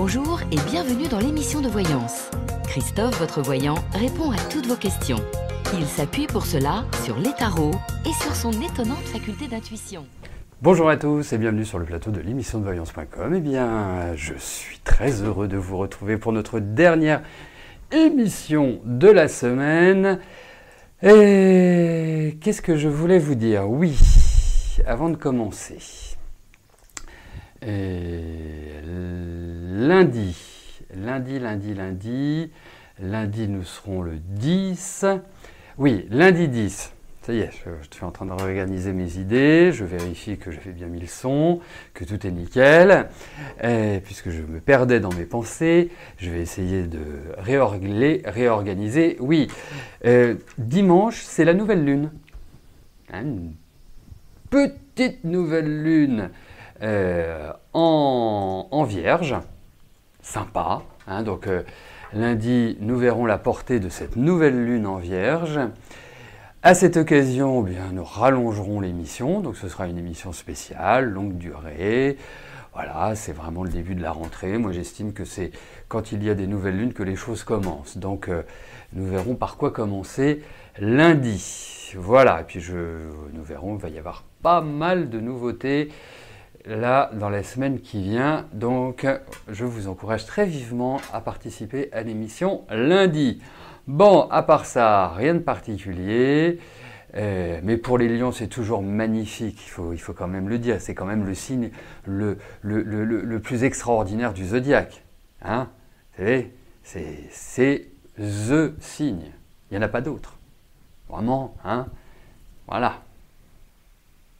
Bonjour et bienvenue dans l'émission de voyance. Christophe, votre voyant, répond à toutes vos questions. Il s'appuie pour cela sur les tarots et sur son étonnante faculté d'intuition. Bonjour à tous et bienvenue sur le plateau de l'émission de voyance.com. Eh bien, je suis très heureux de vous retrouver pour notre dernière émission de la semaine. Et qu'est-ce que je voulais vous dire? Oui, avant de commencer. Lundi, nous serons le 10. Oui, lundi 10. Ça y est, je suis en train de réorganiser mes idées, je vérifie que j'ai bien mis le son, que tout est nickel. Et puisque je me perdais dans mes pensées, je vais essayer de réorganiser. Oui, dimanche, c'est la nouvelle lune. Une petite nouvelle lune en Vierge. Sympa. Donc lundi, nous verrons la portée de cette nouvelle lune en Vierge. À cette occasion, nous rallongerons l'émission, donc ce sera une émission spéciale, longue durée. Voilà, c'est vraiment le début de la rentrée. Moi, j'estime que c'est quand il y a des nouvelles lunes que les choses commencent. Donc, nous verrons par quoi commencer lundi. Voilà, et puis nous verrons, il va y avoir pas mal de nouveautés là dans la semaine qui vient. Donc, je vous encourage très vivement à participer à l'émission lundi. Bon, à part ça, rien de particulier, mais pour les lions, c'est toujours magnifique, il faut quand même le dire, c'est quand même le signe le plus extraordinaire du zodiaque. Vous savez, c'est THE signe, il n'y en a pas d'autre. Vraiment, voilà.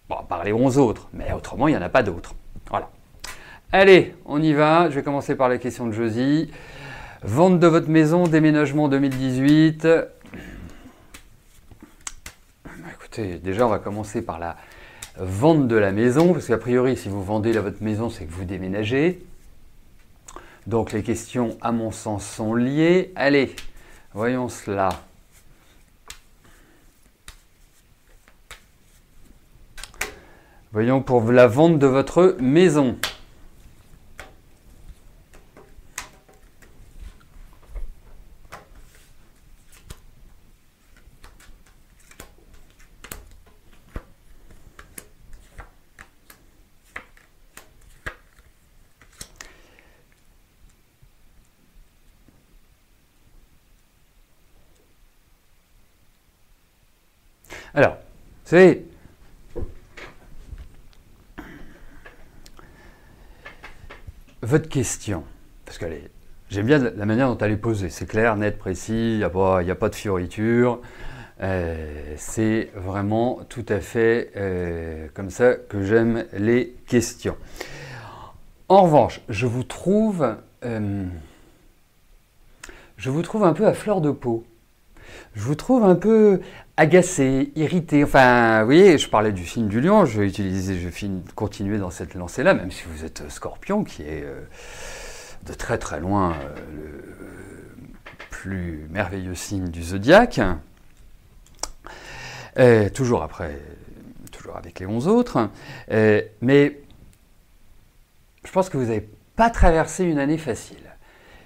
Bon, à part les 11 autres, mais autrement, il n'y en a pas d'autres. Voilà. Allez, on y va, je vais commencer par la question de Josie. Vente de votre maison, déménagement 2018. Écoutez, déjà on va commencer par la vente de la maison, parce qu'a priori si vous vendez votre maison, c'est que vous déménagez. Donc les questions à mon sens sont liées. Allez, voyons cela. Voyons pour la vente de votre maison. Alors, vous savez, votre question, parce que j'aime bien la manière dont elle est posée, c'est clair, net, précis, il n'y a pas de fioritures, c'est vraiment tout à fait comme ça que j'aime les questions. En revanche, je vous trouve un peu à fleur de peau. Je vous trouve un peu agacé, irrité. Enfin, vous voyez, je parlais du signe du lion, je vais continuer dans cette lancée-là, même si vous êtes Scorpion, qui est de très très loin le plus merveilleux signe du zodiaque. Toujours avec les 11 autres. Mais je pense que vous n'avez pas traversé une année facile.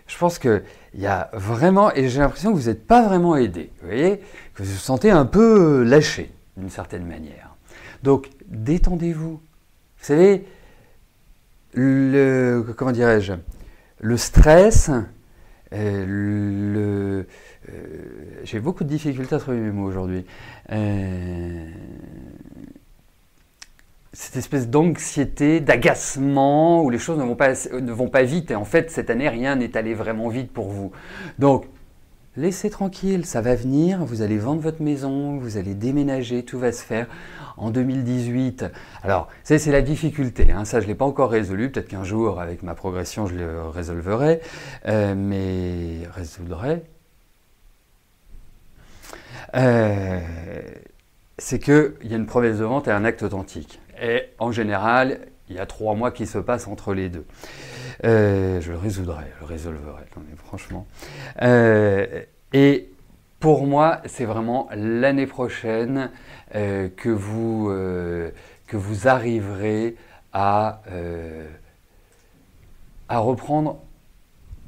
Je pense qu'il y a vraiment, et j'ai l'impression que vous n'êtes pas vraiment aidé, vous voyez, que vous vous sentez un peu lâché, d'une certaine manière. Donc, détendez-vous. Vous savez, le stress, j'ai beaucoup de difficultés à trouver mes mots aujourd'hui. Cette espèce d'anxiété, d'agacement, où les choses ne vont pas vite. Et en fait, cette année, rien n'est allé vraiment vite pour vous. Donc, laissez tranquille, ça va venir. Vous allez vendre votre maison, vous allez déménager, tout va se faire en 2018. Alors, c'est la difficulté. Ça, je ne l'ai pas encore résolu. Peut-être qu'un jour, avec ma progression, je le résolverai. Mais résoudrai. C'est qu'il y a une promesse de vente et un acte authentique. Et en général, il y a 3 mois qui se passent entre les deux. Je le résolverai. Non, mais franchement. Et pour moi, c'est vraiment l'année prochaine que vous arriverez à reprendre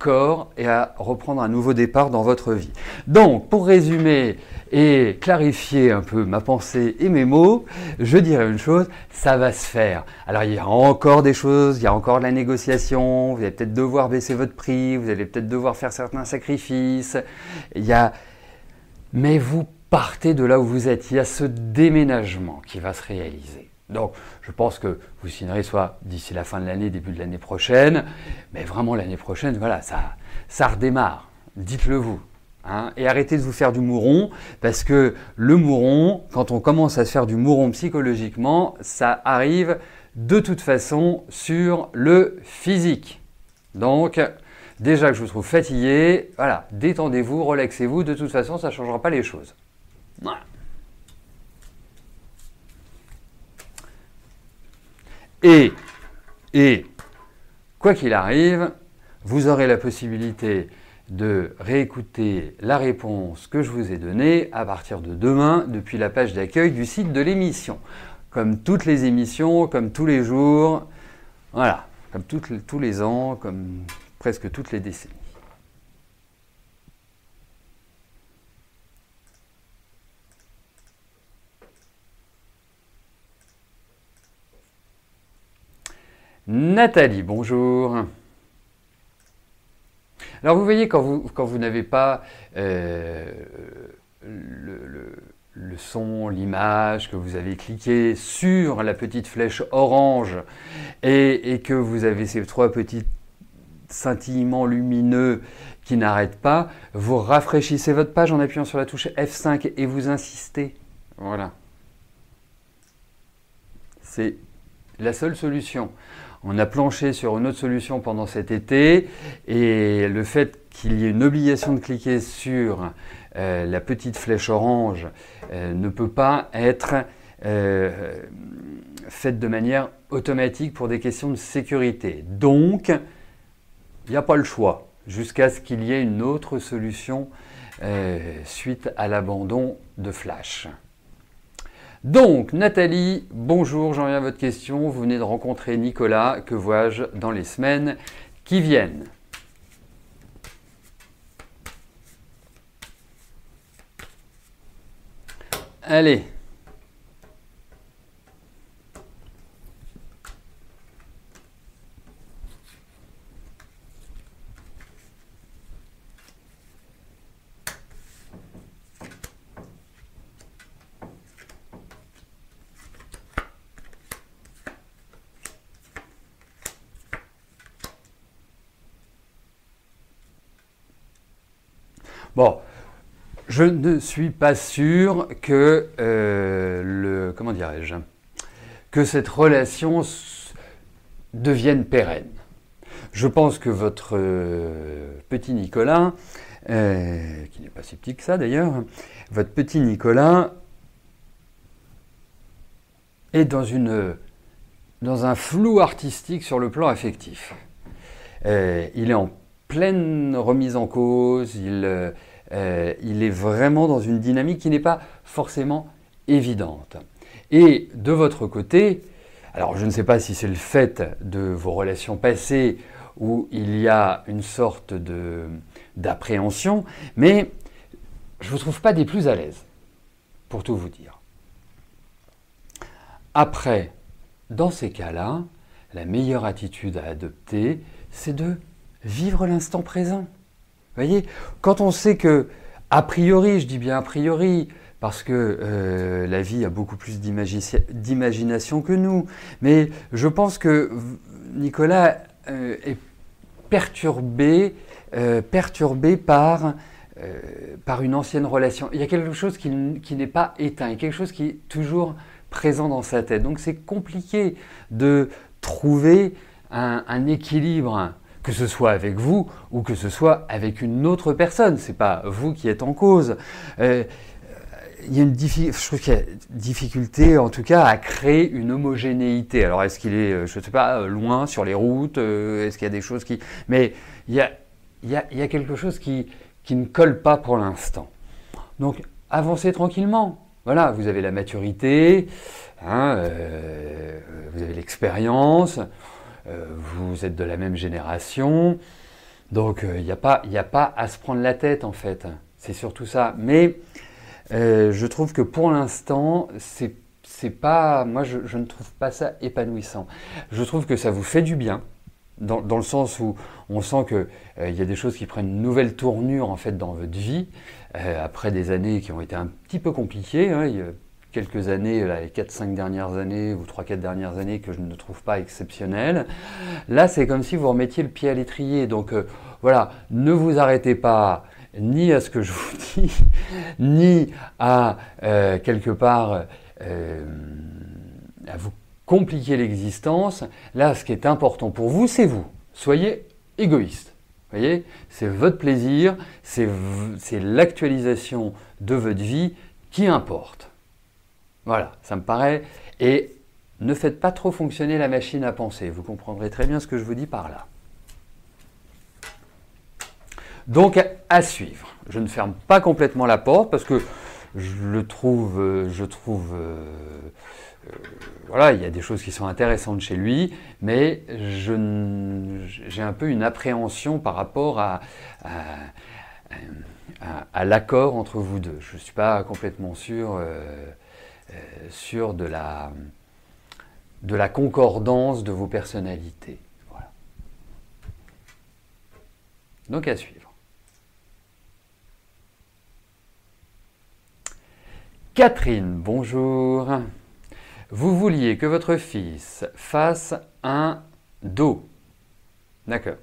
corps et à reprendre un nouveau départ dans votre vie. Donc, pour résumer et clarifier un peu ma pensée et mes mots, je dirais une chose, ça va se faire. Alors, il y a encore des choses, il y a encore de la négociation, vous allez peut-être devoir baisser votre prix, vous allez peut-être devoir faire certains sacrifices, mais vous partez de là où vous êtes, il y a ce déménagement qui va se réaliser. Donc, je pense que vous signerez soit d'ici la fin de l'année, début de l'année prochaine, mais vraiment l'année prochaine, voilà, ça redémarre, dites-le vous. Hein, et arrêtez de vous faire du mouron, parce que le mouron, quand on commence à se faire du mouron psychologiquement, ça arrive de toute façon sur le physique. Donc, déjà que je vous trouve fatigué, voilà, détendez-vous, relaxez-vous, de toute façon, ça ne changera pas les choses. Voilà. Et quoi qu'il arrive, vous aurez la possibilité de réécouter la réponse que je vous ai donnée à partir de demain depuis la page d'accueil du site de l'émission. Comme toutes les émissions, comme tous les jours, voilà, comme tous les ans, comme presque toutes les décennies. Nathalie, bonjour. Alors vous voyez, quand vous n'avez pas le son, l'image, que vous avez cliqué sur la petite flèche orange et que vous avez ces trois petits scintillements lumineux qui n'arrêtent pas, vous rafraîchissez votre page en appuyant sur la touche F5 et vous insistez. Voilà. C'est la seule solution. On a planché sur une autre solution pendant cet été et le fait qu'il y ait une obligation de cliquer sur la petite flèche orange ne peut pas être faite de manière automatique pour des questions de sécurité. Donc, il n'y a pas le choix jusqu'à ce qu'il y ait une autre solution suite à l'abandon de Flash. Donc, Nathalie, bonjour, j'en viens à votre question. Vous venez de rencontrer Nicolas, que vois-je dans les semaines qui viennent? Allez. Bon, je ne suis pas sûr que comment dirais-je, que cette relation devienne pérenne. Je pense que votre petit Nicolas, qui n'est pas si petit que ça d'ailleurs, votre petit Nicolas est dans un flou artistique sur le plan affectif. Il est en pleine remise en cause, il est vraiment dans une dynamique qui n'est pas forcément évidente. Et de votre côté, alors je ne sais pas si c'est le fait de vos relations passées où il y a une sorte d'appréhension, mais je ne vous trouve pas des plus à l'aise, pour tout vous dire. Après, dans ces cas-là, la meilleure attitude à adopter, c'est de vivre l'instant présent. Vous voyez, quand on sait que, a priori, je dis bien a priori, parce que la vie a beaucoup plus d'imagination que nous, mais je pense que Nicolas est perturbé par une ancienne relation. Il y a quelque chose qui n'est pas éteint, il y a quelque chose qui est toujours présent dans sa tête. Donc c'est compliqué de trouver un équilibre, que ce soit avec vous ou que ce soit avec une autre personne. Ce n'est pas vous qui êtes en cause. Il y a je trouve qu'il y a une difficulté, en tout cas, à créer une homogénéité. Alors, est-ce qu'il est, je ne sais pas, loin sur les routes? Est-ce qu'il y a des choses qui... Mais il y a quelque chose qui ne colle pas pour l'instant. Donc, avancez tranquillement. Voilà, vous avez la maturité, hein, vous avez l'expérience, vous êtes de la même génération. Donc, il n'y a pas à se prendre la tête, en fait. C'est surtout ça. Mais je trouve que pour l'instant, c'est pas, moi, je ne trouve pas ça épanouissant. Je trouve que ça vous fait du bien, dans le sens où on sent que il y a des choses qui prennent une nouvelle tournure, en fait, dans votre vie, après des années qui ont été un petit peu compliquées, hein. Il y a quelques années, là, les 4-5 dernières années, ou 3-4 dernières années, que je ne trouve pas exceptionnelles. Là, c'est comme si vous remettiez le pied à l'étrier. Donc, voilà, ne vous arrêtez pas ni à ce que je vous dis, ni à, quelque part, à vous compliquer l'existence. Là, ce qui est important pour vous, c'est vous. Soyez égoïste. Vous voyez, c'est votre plaisir, c'est l'actualisation de votre vie qui importe. Voilà, ça me paraît. Et ne faites pas trop fonctionner la machine à penser. Vous comprendrez très bien ce que je vous dis par là. Donc, à suivre. Je ne ferme pas complètement la porte parce que voilà, il y a des choses qui sont intéressantes chez lui, mais j'ai un peu une appréhension par rapport à l'accord entre vous deux. Je ne suis pas complètement sûr de la concordance de vos personnalités. Voilà. Donc à suivre. Catherine, bonjour. Vous vouliez que votre fils fasse un dos. D'accord.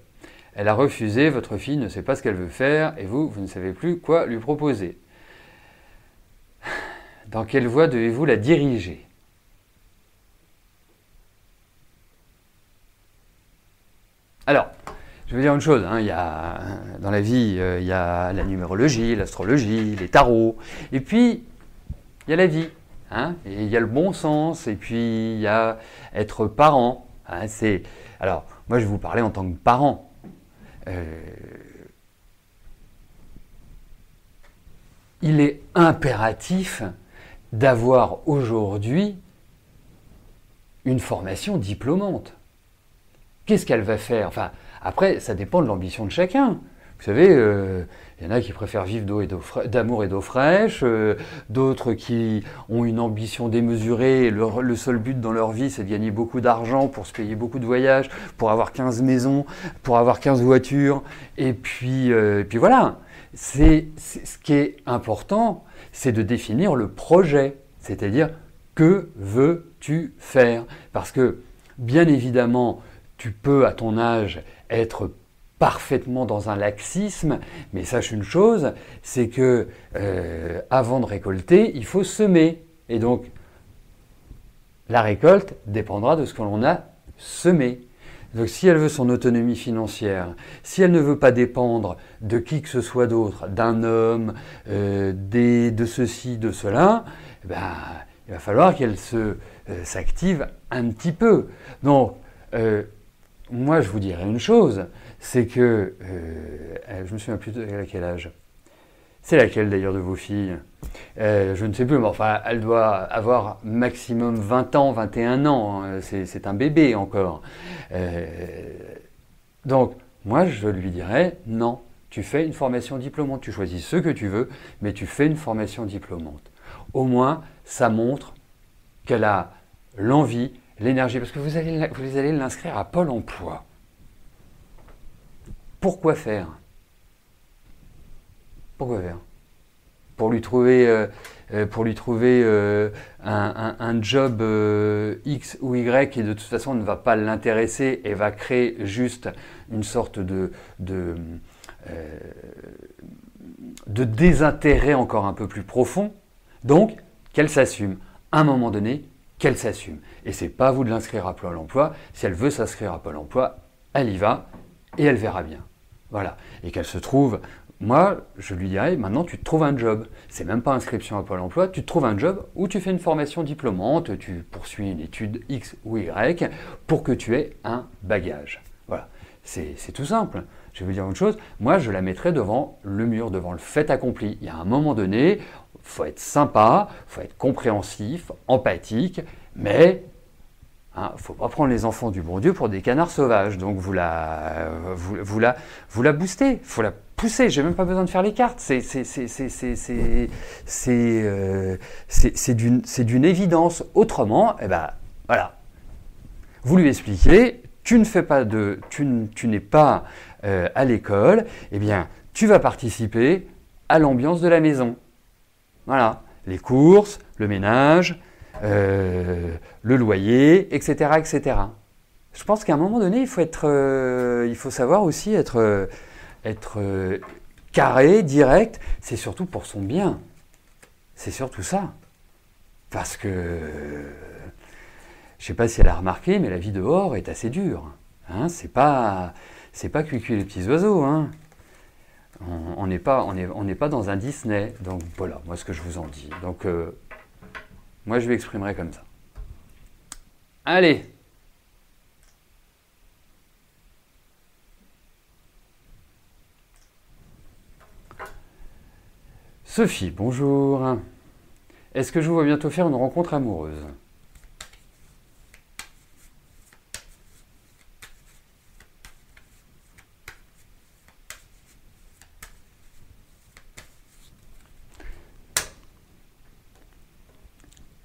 Elle a refusé, votre fille ne sait pas ce qu'elle veut faire et vous ne savez plus quoi lui proposer. Dans quelle voie devez-vous la diriger? Alors, je vais dire une chose, hein, dans la vie, il y a la numérologie, l'astrologie, les tarots, et puis il y a la vie, hein, et il y a le bon sens, et puis il y a être parent. Hein, alors, moi je vais vous parler en tant que parent. Il est impératif d'avoir aujourd'hui une formation diplômante. Qu'est-ce qu'elle va faire? Enfin, après, ça dépend de l'ambition de chacun. Vous savez, il y en a qui préfèrent vivre d'amour et d'eau fraîche, d'autres qui ont une ambition démesurée, le seul but dans leur vie, c'est de gagner beaucoup d'argent pour se payer beaucoup de voyages, pour avoir 15 maisons, pour avoir 15 voitures, et puis voilà. Ce qui est important, c'est de définir le projet, c'est-à-dire que veux-tu faire? Parce que, bien évidemment, tu peux, à ton âge, être parfaitement dans un laxisme, mais sache une chose, c'est que avant de récolter, il faut semer. Et donc, la récolte dépendra de ce que l'on a semé. Donc, si elle veut son autonomie financière, si elle ne veut pas dépendre de qui que ce soit d'autre, d'un homme, de ceci, de cela, ben, il va falloir qu'elle s'active un petit peu. Donc, moi, je vous dirais une chose, c'est que, je me souviens plus à quel âge. C'est laquelle d'ailleurs de vos filles? Je ne sais plus, mais enfin, elle doit avoir maximum 20 ans, 21 ans. Hein, c'est un bébé encore. Donc, moi, je lui dirais, non, tu fais une formation diplômante. Tu choisis ce que tu veux, mais tu fais une formation diplômante. Au moins, ça montre qu'elle a l'envie, l'énergie, parce que vous allez l'inscrire à Pôle emploi. Pourquoi faire? Pourquoi faire? Pour lui trouver un job X ou Y qui de toute façon ne va pas l'intéresser et va créer juste une sorte de désintérêt encore un peu plus profond. Donc, qu'elle s'assume. À un moment donné, qu'elle s'assume. Et c'est pas à vous de l'inscrire à Pôle emploi. Si elle veut s'inscrire à Pôle emploi, elle y va et elle verra bien. Voilà. Et qu'elle se trouve, moi, je lui dirais, maintenant tu te trouves un job. C'est même pas inscription à Pôle emploi, tu te trouves un job où tu fais une formation diplômante, tu poursuis une étude X ou Y pour que tu aies un bagage. Voilà. C'est tout simple. Je vais vous dire une chose, moi je la mettrais devant le mur, devant le fait accompli. Il y a un moment donné, il faut être sympa, il faut être compréhensif, empathique, mais Hein, faut pas prendre les enfants du bon Dieu pour des canards sauvages. Donc vous la boostez, faut la pousser. J'ai même pas besoin de faire les cartes. C'est d'une évidence. Autrement, eh ben voilà. Vous lui expliquez, tu n'es pas à l'école, eh bien tu vas participer à l'ambiance de la maison. Voilà, les courses, le ménage. Le loyer, etc., etc. Je pense qu'à un moment donné, il faut savoir aussi être carré, direct. C'est surtout pour son bien. C'est surtout ça. Parce que, je ne sais pas si elle a remarqué, mais la vie dehors est assez dure. Hein, c'est pas cuicui les petits oiseaux. Hein. On n'est pas dans un Disney. Donc voilà, moi ce que je vous en dis. Donc moi, je l'exprimerai comme ça. Allez. Sophie, bonjour. Est-ce que je vous vois bientôt faire une rencontre amoureuse?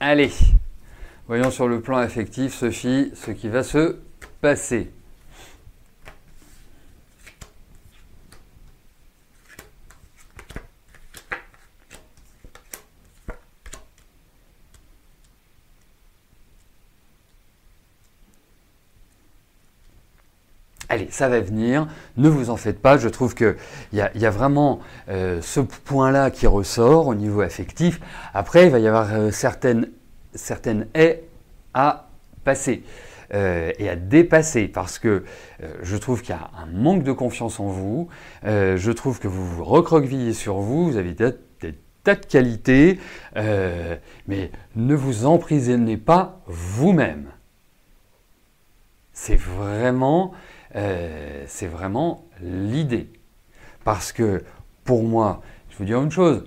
Allez, voyons sur le plan affectif, Sophie, ce qui va se passer. Allez, ça va venir, ne vous en faites pas, je trouve qu'il y a vraiment ce point-là qui ressort au niveau affectif. Après, il va y avoir certaines haies à passer et à dépasser parce que je trouve qu'il y a un manque de confiance en vous, je trouve que vous vous recroquevillez sur vous, vous avez des tas de qualités, mais ne vous emprisonnez pas vous-même. C'est vraiment l'idée. Parce que, pour moi, je vous dis une chose,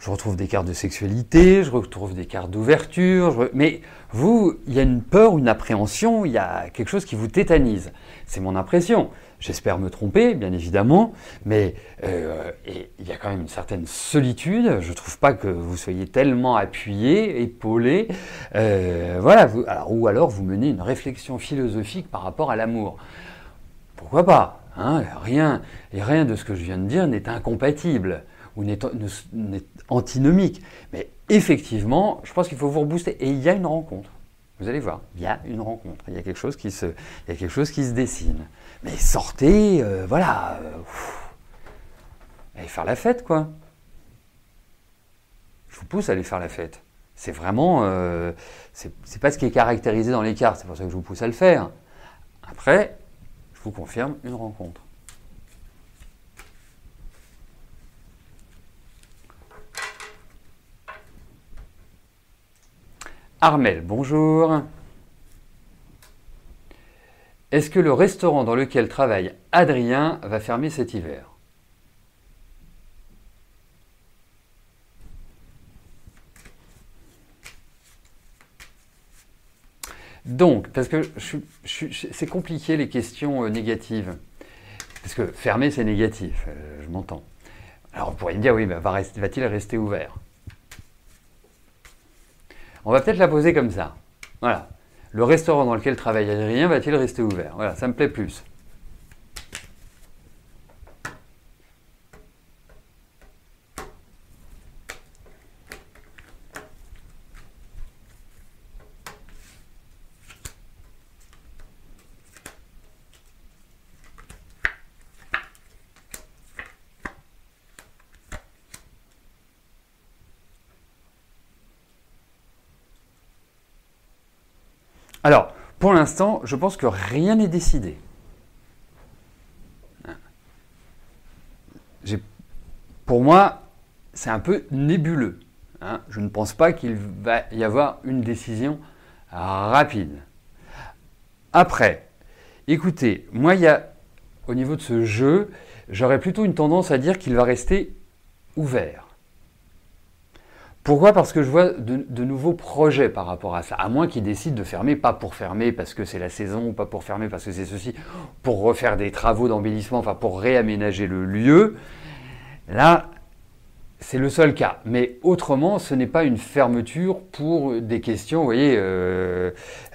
je retrouve des cartes de sexualité, je retrouve des cartes d'ouverture, mais vous, il y a une peur, une appréhension, il y a quelque chose qui vous tétanise. C'est mon impression. J'espère me tromper, bien évidemment, mais il y a quand même une certaine solitude. Je ne trouve pas que vous soyez tellement appuyé, épaulé. Voilà, ou alors vous menez une réflexion philosophique par rapport à l'amour. Pourquoi pas, hein, rien de ce que je viens de dire n'est incompatible ou n'est antinomique. Mais effectivement, je pense qu'il faut vous rebooster. Et il y a une rencontre. Vous allez voir, il y a une rencontre. Il y a quelque chose qui se dessine. Mais sortez, voilà. Allez faire la fête, quoi. Je vous pousse à aller faire la fête. C'est vraiment... c'est pas ce qui est caractérisé dans les cartes. C'est pour ça que je vous pousse à le faire. Après... je vous confirme une rencontre. Armel, bonjour. Est-ce que le restaurant dans lequel travaille Adrien va fermer cet hiver? Donc, parce que c'est compliqué les questions négatives. Parce que fermer, c'est négatif, je m'entends. Alors, on pourrait me dire, oui, bah, va-t-il rester ouvert? On va peut-être la poser comme ça. Voilà. Le restaurant dans lequel travaille Adrien va-t-il rester ouvert? Voilà, ça me plaît plus. Alors, pour l'instant, je pense que rien n'est décidé. Pour moi, c'est un peu nébuleux. Hein. Je ne pense pas qu'il va y avoir une décision rapide. Après, écoutez, moi, au niveau de ce jeu, j'aurais plutôt une tendance à dire qu'il va rester ouvert. Pourquoi? Parce que je vois de nouveaux projets par rapport à ça. À moins qu'ils décident de fermer, pas pour fermer parce que c'est la saison, pas pour fermer parce que c'est ceci, pour refaire des travaux d'embellissement, enfin pour réaménager le lieu. Là, c'est le seul cas. Mais autrement, ce n'est pas une fermeture pour des questions, vous voyez,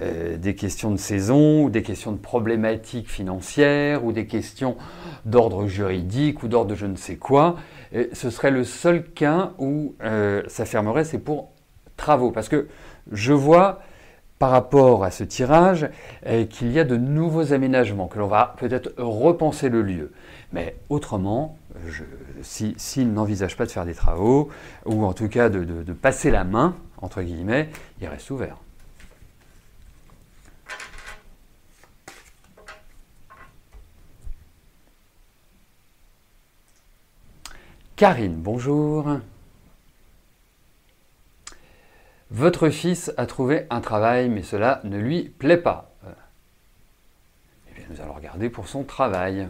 des questions de saison, ou des questions de problématiques financières, ou des questions d'ordre juridique, ou d'ordre de je ne sais quoi. Et ce serait le seul cas où ça fermerait, c'est pour travaux. Parce que je vois, par rapport à ce tirage, qu'il y a de nouveaux aménagements, que l'on va peut-être repenser le lieu. Mais autrement, s'il n'envisage pas de faire des travaux, ou en tout cas de passer la main, entre guillemets, il reste ouvert. Karine, bonjour. Votre fils a trouvé un travail, mais cela ne lui plaît pas. Eh bien, nous allons regarder pour son travail.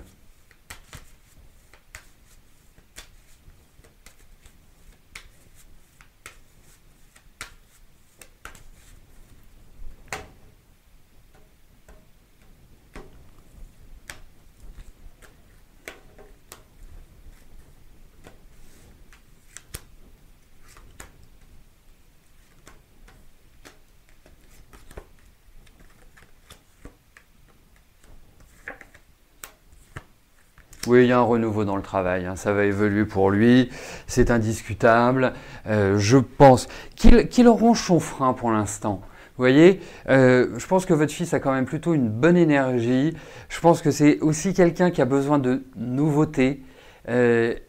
Oui, il y a un renouveau dans le travail, hein, ça va évoluer pour lui, c'est indiscutable. Je pense qu'il ronge son frein pour l'instant. Vous voyez, je pense que votre fils a quand même plutôt une bonne énergie. Je pense que c'est aussi quelqu'un qui a besoin de nouveautés. Il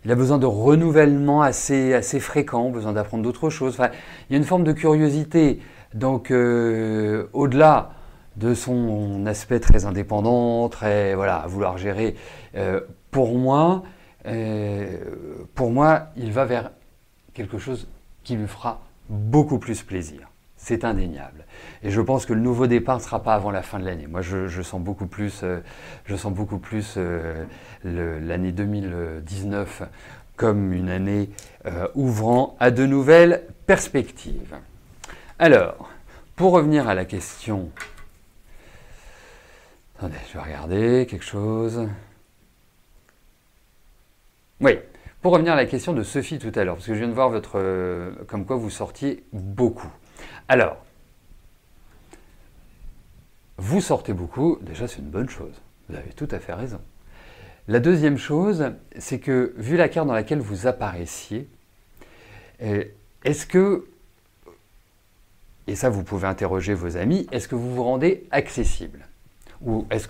a besoin de renouvellement assez fréquent, besoin d'apprendre d'autres choses. Enfin, il y a une forme de curiosité. Donc, au-delà de son aspect très indépendant, très voilà, à vouloir gérer. Pour moi, il va vers quelque chose qui lui fera beaucoup plus plaisir. C'est indéniable. Et je pense que le nouveau départ ne sera pas avant la fin de l'année. Moi, je sens beaucoup plus, l'année 2019 comme une année ouvrant à de nouvelles perspectives. Alors, pour revenir à la question... Attendez, je vais regarder quelque chose. Oui, pour revenir à la question de Sophie tout à l'heure, parce que je viens de voir comme quoi vous sortiez beaucoup. Alors, vous sortez beaucoup, déjà c'est une bonne chose. Vous avez tout à fait raison. La deuxième chose, c'est que, vu la carte dans laquelle vous apparaissiez, est-ce que, et ça vous pouvez interroger vos amis, est-ce que vous vous rendez accessible? Ou est-ce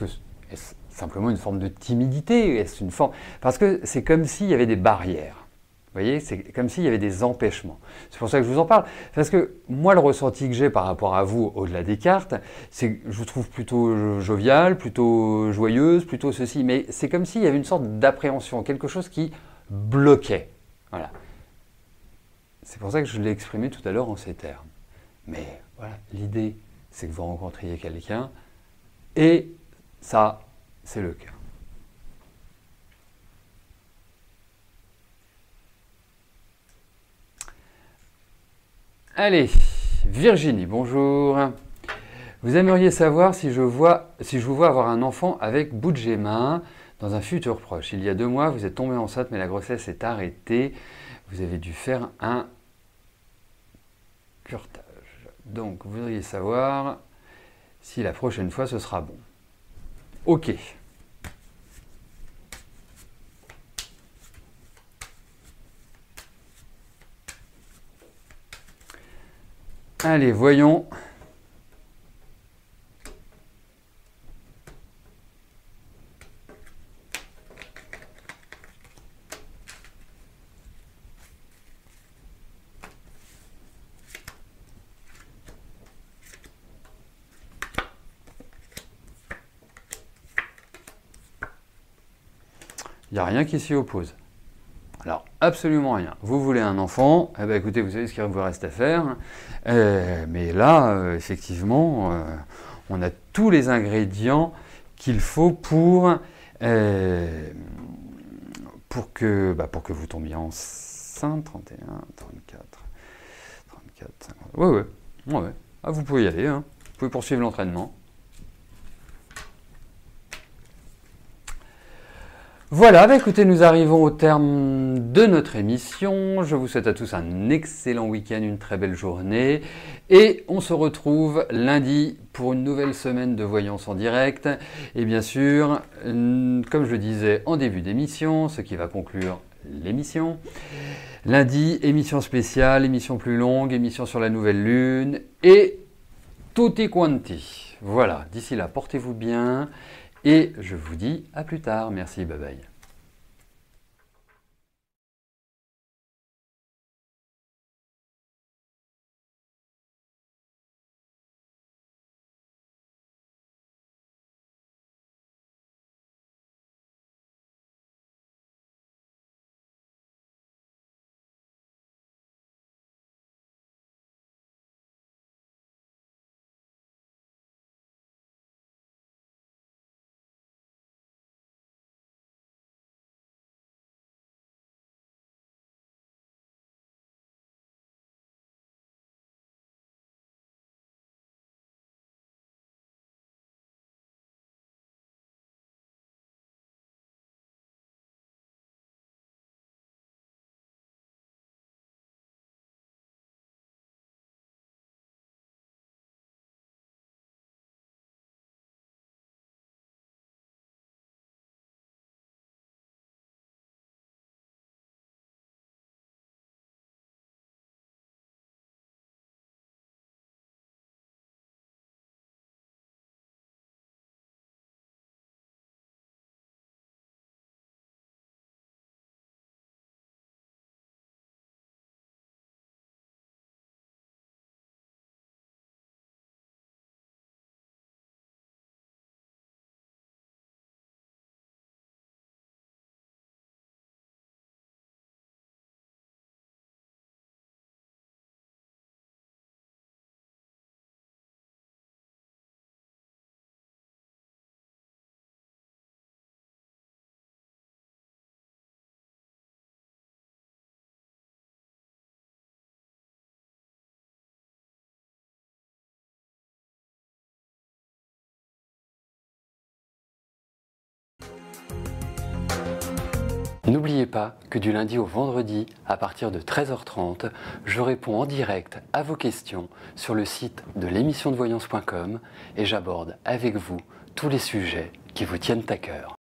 simplement une forme de timidité? Est-ce une forme... Parce que c'est comme s'il y avait des barrières. Vous voyez, c'est comme s'il y avait des empêchements. C'est pour ça que je vous en parle. Parce que moi, le ressenti que j'ai par rapport à vous, au-delà des cartes, c'est que je vous trouve plutôt joviale, plutôt joyeuse, plutôt ceci. Mais c'est comme s'il y avait une sorte d'appréhension, quelque chose qui bloquait. Voilà. C'est pour ça que je l'ai exprimé tout à l'heure en ces termes. Mais voilà, l'idée, c'est que vous rencontriez quelqu'un. Et ça, c'est le cas. Allez, Virginie, bonjour. Vous aimeriez savoir si je vous vois avoir un enfant avec Boudjema dans un futur proche. Il y a 2 mois, vous êtes tombée enceinte, mais la grossesse est arrêtée. Vous avez dû faire un curetage. Donc, vous voudriez savoir si la prochaine fois, ce sera bon. Ok. Allez, voyons. Il n'y a rien qui s'y oppose. Alors, absolument rien. Vous voulez un enfant, eh bien, écoutez, vous savez ce qu'il vous reste à faire. Mais là, effectivement, on a tous les ingrédients qu'il faut pour que vous tombiez enceinte. hein, 31, 34, 50. Ouais. Ah, vous pouvez y aller, hein. Vous pouvez poursuivre l'entraînement. Voilà, bah écoutez, nous arrivons au terme de notre émission. Je vous souhaite à tous un excellent week-end, une très belle journée. Et on se retrouve lundi pour une nouvelle semaine de voyance en direct. Et bien sûr, comme je le disais en début d'émission, ce qui va conclure l'émission. Lundi, émission spéciale, émission plus longue, émission sur la nouvelle lune et tutti quanti. Voilà, d'ici là, portez-vous bien. Et je vous dis à plus tard. Merci, bye bye. N'oubliez pas que du lundi au vendredi, à partir de 13h30, je réponds en direct à vos questions sur le site de l'émissiondevoyance.com et j'aborde avec vous tous les sujets qui vous tiennent à cœur.